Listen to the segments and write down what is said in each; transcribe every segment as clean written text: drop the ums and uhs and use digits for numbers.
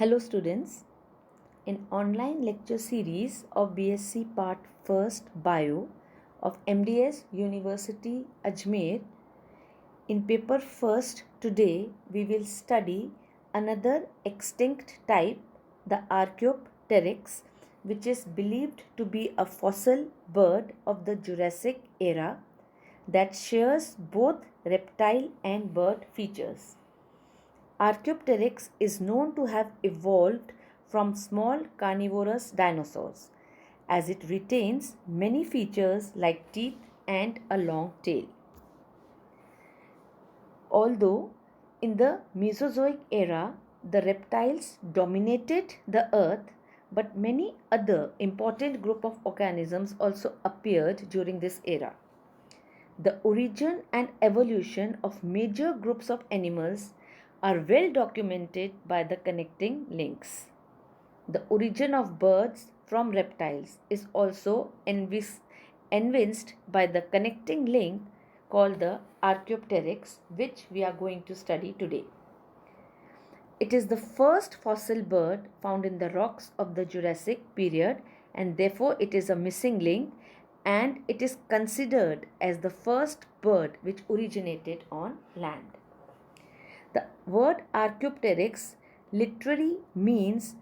Hello students, in online lecture series of BSc Part 1st Bio of MDS University Ajmer, in paper 1st today we will study another extinct type, the Archaeopteryx, which is believed to be a fossil bird of the Jurassic era that shares both reptile and bird features. Archaeopteryx is known to have evolved from small carnivorous dinosaurs, as it retains many features like teeth and a long tail. Although in the Mesozoic era the reptiles dominated the earth, but many other important group of organisms also appeared during this era. The origin and evolution of major groups of animals are well documented by the connecting links. The origin of birds from reptiles is also evinced by the connecting link called the Archaeopteryx, which we are going to study today. It is the first fossil bird found in the rocks of the Jurassic period, and therefore it is a missing link, and it is considered as the first bird which originated on land. The word Archaeopteryx literally means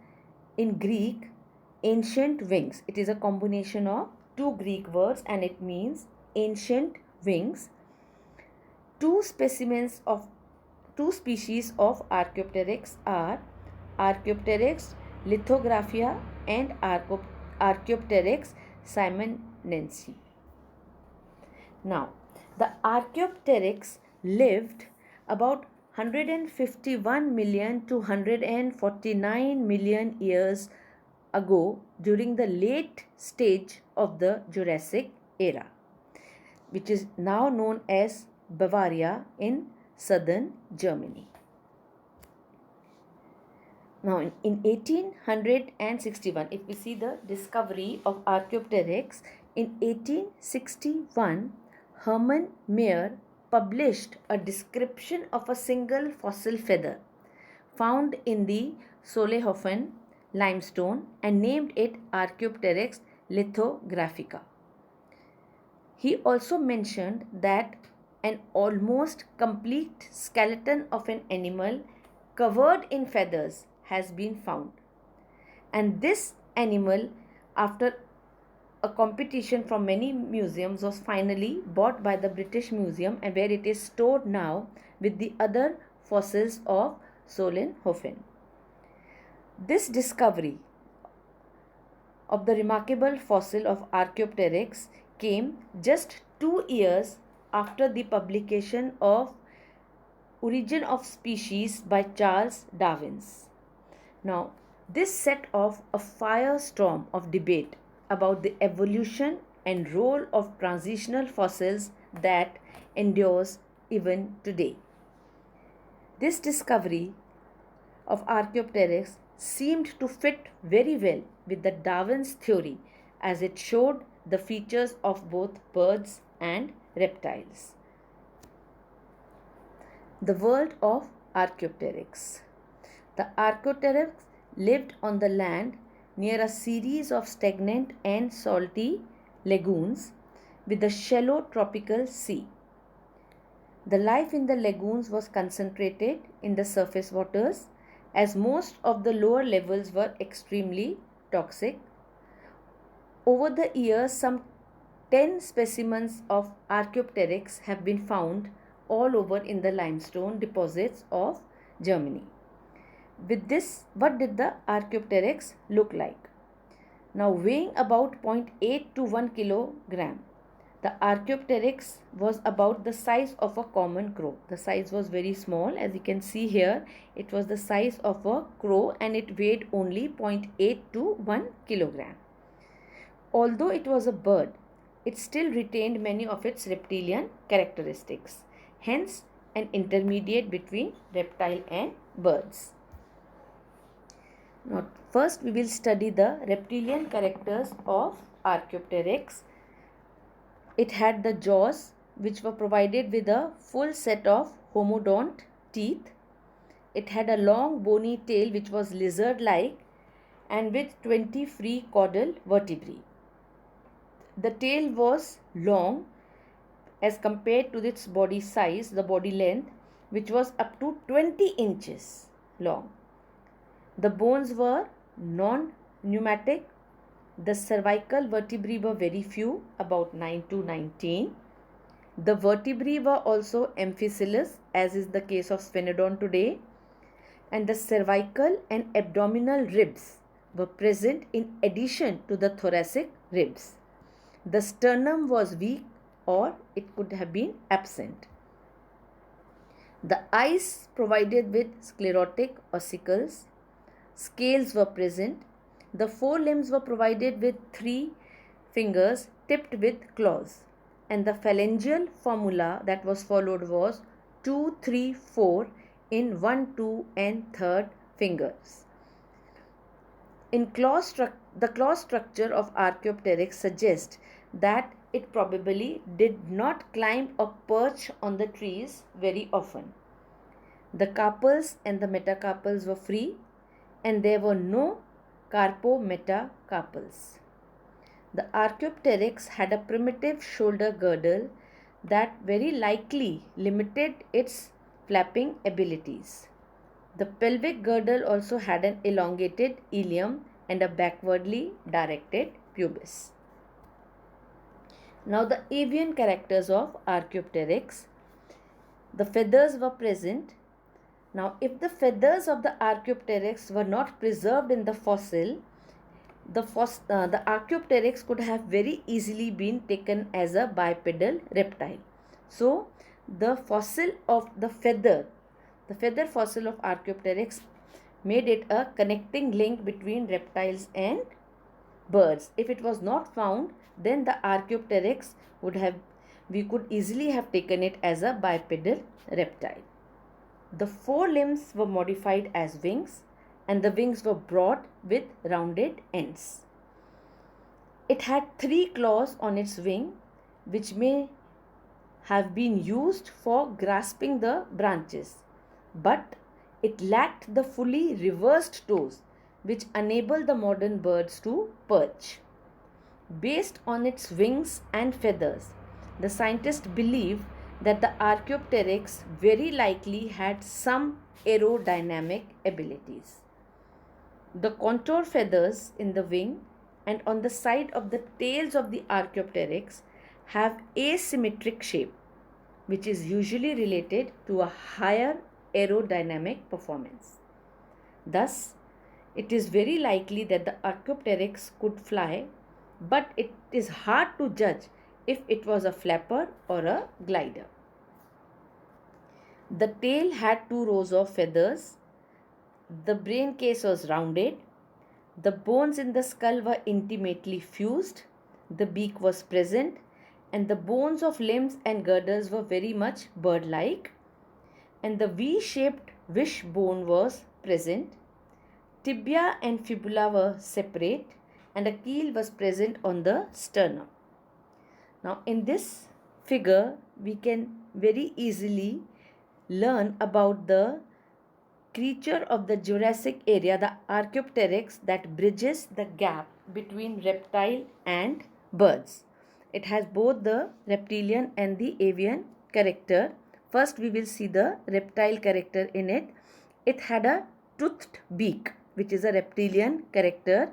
in Greek ancient wings. It is a combination of two Greek words and it means ancient wings. Two species of Archaeopteryx are Archaeopteryx lithographia and Archaeopteryx simonensis. Now, the Archaeopteryx lived about 151 million to 149 million years ago during the late stage of the Jurassic era, which is now known as Bavaria in southern Germany. Now, in 1861, if we see the discovery of Archaeopteryx, in 1861, Hermann Mayer published a description of a single fossil feather found in the Solnhofen limestone and named it Archaeopteryx lithographica. He also mentioned that an almost complete skeleton of an animal covered in feathers has been found. And this animal, after a competition from many museums, was finally bought by the British Museum, and where it is stored now with the other fossils of Solnhofen. This discovery of the remarkable fossil of Archaeopteryx came just 2 years after the publication of Origin of Species by Charles Darwin. Now, this set off a firestorm of debate about the evolution and role of transitional fossils that endures even today. This discovery of Archaeopteryx seemed to fit very well with the Darwin's theory, as it showed the features of both birds and reptiles. The world of Archaeopteryx. The Archaeopteryx lived on the land near a series of stagnant and salty lagoons with a shallow tropical sea. The life in the lagoons was concentrated in the surface waters, as most of the lower levels were extremely toxic. Over the years, some 10 specimens of Archaeopteryx have been found all over in the limestone deposits of Germany. With this, what did the Archaeopteryx look like? Now, weighing about 0.8 to 1 kilogram, the Archaeopteryx was about the size of a common crow. The size was very small, as you can see here. It was the size of a crow and it weighed only 0.8 to 1 kilogram. Although it was a bird, it still retained many of its reptilian characteristics, hence an intermediate between reptile and birds. Now, first we will study the reptilian characters of Archaeopteryx. It had the jaws which were provided with a full set of homodont teeth. it had a long bony tail which was lizard-like and with 20 free caudal vertebrae. The tail was long as compared to its body size, the body length, which was up to 20 inches long. The bones were non-pneumatic. The cervical vertebrae were very few, about 9 to 19. The vertebrae were also amphicoelous, as is the case of Sphenodon today, and the cervical and abdominal ribs were present in addition to the thoracic ribs. The sternum was weak or it could have been absent. The eyes provided with sclerotic ossicles. Scales were present. The forelimbs were provided with 3 fingers tipped with claws, and the phalangeal formula that was followed was 2, 3, 4 in 1, 2 and 3rd fingers. The claw structure of Archaeopteryx suggests that it probably did not climb or perch on the trees very often. The carpals and the metacarpals were free, and there were no carpometacarpals. The Archaeopteryx had a primitive shoulder girdle that very likely limited its flapping abilities. The pelvic girdle also had an elongated ilium and a backwardly directed pubis. Now the avian characters of Archaeopteryx. The feathers were present. Now if the feathers of the Archaeopteryx were not preserved in the fossil, the Archaeopteryx could have very easily been taken as a bipedal reptile. So the fossil of the feather fossil of Archaeopteryx made it a connecting link between reptiles and birds. If it was not found, then the Archaeopteryx we could easily have taken it as a bipedal reptile. The forelimbs were modified as wings, and the wings were broad with rounded ends. It had 3 claws on its wing, which may have been used for grasping the branches, but it lacked the fully reversed toes, which enable the modern birds to perch. Based on its wings and feathers, the scientists believe that the Archaeopteryx very likely had some aerodynamic abilities. The contour feathers in the wing and on the side of the tails of the Archaeopteryx have asymmetric shape, which is usually related to a higher aerodynamic performance. Thus, it is very likely that the Archaeopteryx could fly, but it is hard to judge if it was a flapper or a glider. The tail had 2 rows of feathers. The brain case was rounded. The bones in the skull were intimately fused. The beak was present, and the bones of limbs and girdles were very much bird-like, and the V-shaped wishbone was present. Tibia and fibula were separate, and a keel was present on the sternum. Now in this figure we can very easily learn about the creature of the Jurassic area, the Archaeopteryx, that bridges the gap between reptile and birds. It has both the reptilian and the avian character. First we will see the reptile character in it. It had a toothed beak, which is a reptilian character.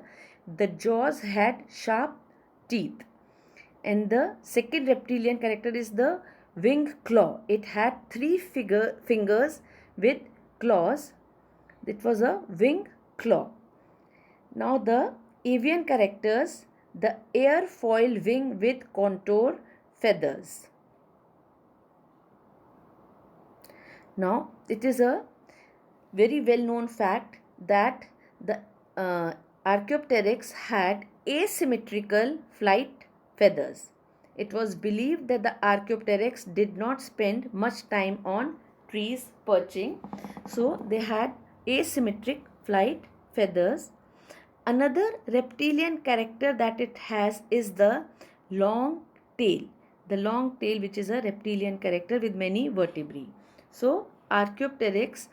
The jaws had sharp teeth. And the second reptilian character is the wing claw. It had 3 fingers with claws. It was a wing claw. Now the avian characters, the airfoil wing with contour feathers. Now it is a very well known fact that the Archaeopteryx had asymmetrical flight feathers. It was believed that the Archaeopteryx did not spend much time on trees perching, so they had asymmetric flight feathers. Another reptilian character that it has is the long tail. The long tail, which is a reptilian character with many vertebrae. So Archaeopteryx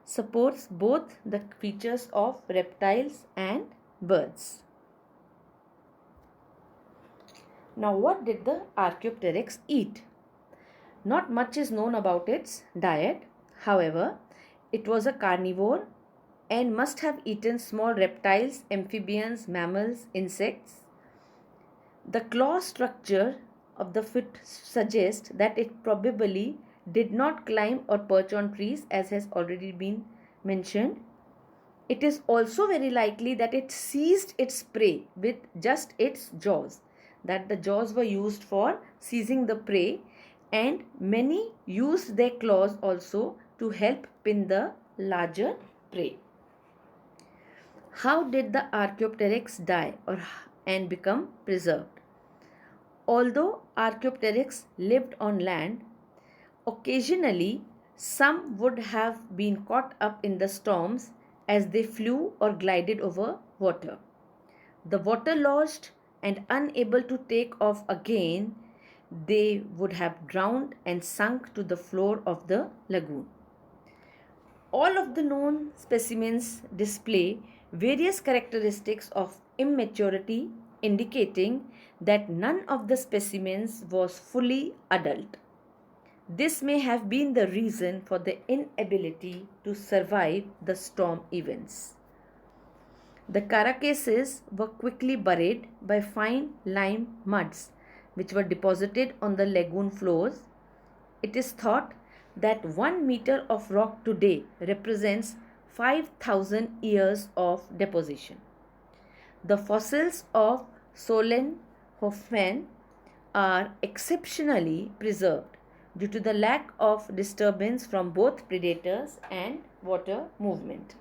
supports both the features of reptiles and birds. Now, what did the Archaeopteryx eat? Not much is known about its diet. However, it was a carnivore and must have eaten small reptiles, amphibians, mammals, insects. The claw structure of the foot suggests that it probably did not climb or perch on trees, as has already been mentioned. It is also very likely that it seized its prey with just its jaws, that the jaws were used for seizing the prey, and many used their claws also to help pin the larger prey. How did the Archaeopteryx die and become preserved? Although Archaeopteryx lived on land, occasionally some would have been caught up in the storms as they flew or glided over water. The waterlogged and unable to take off again, they would have drowned and sunk to the floor of the lagoon. All of the known specimens display various characteristics of immaturity, indicating that none of the specimens was fully adult. This may have been the reason for the inability to survive the storm events. The carcasses were quickly buried by fine lime muds, which were deposited on the lagoon floors. It is thought that 1 meter of rock today represents 5,000 years of deposition. The fossils of Solnhofen are exceptionally preserved due to the lack of disturbance from both predators and water movement.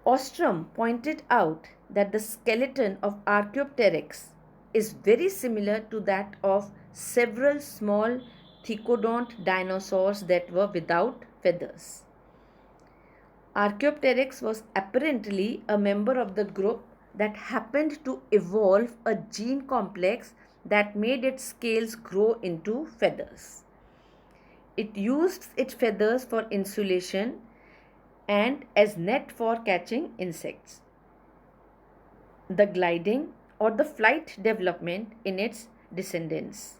Ostrom pointed out that the skeleton of Archaeopteryx is very similar to that of several small thecodont dinosaurs that were without feathers. Archaeopteryx was apparently a member of the group that happened to evolve a gene complex that made its scales grow into feathers. It used its feathers for insulation and as net for catching insects. The gliding or the flight development in its descendants.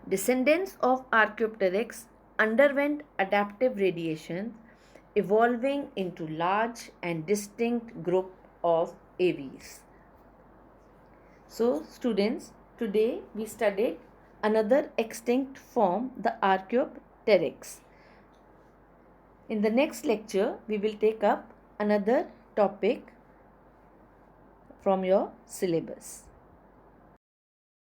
Descendants of Archaeopteryx underwent adaptive radiation, evolving into large and distinct group of aves. So students, today we studied another extinct form, the Archaeopteryx. In the next lecture, we will take up another topic from your syllabus.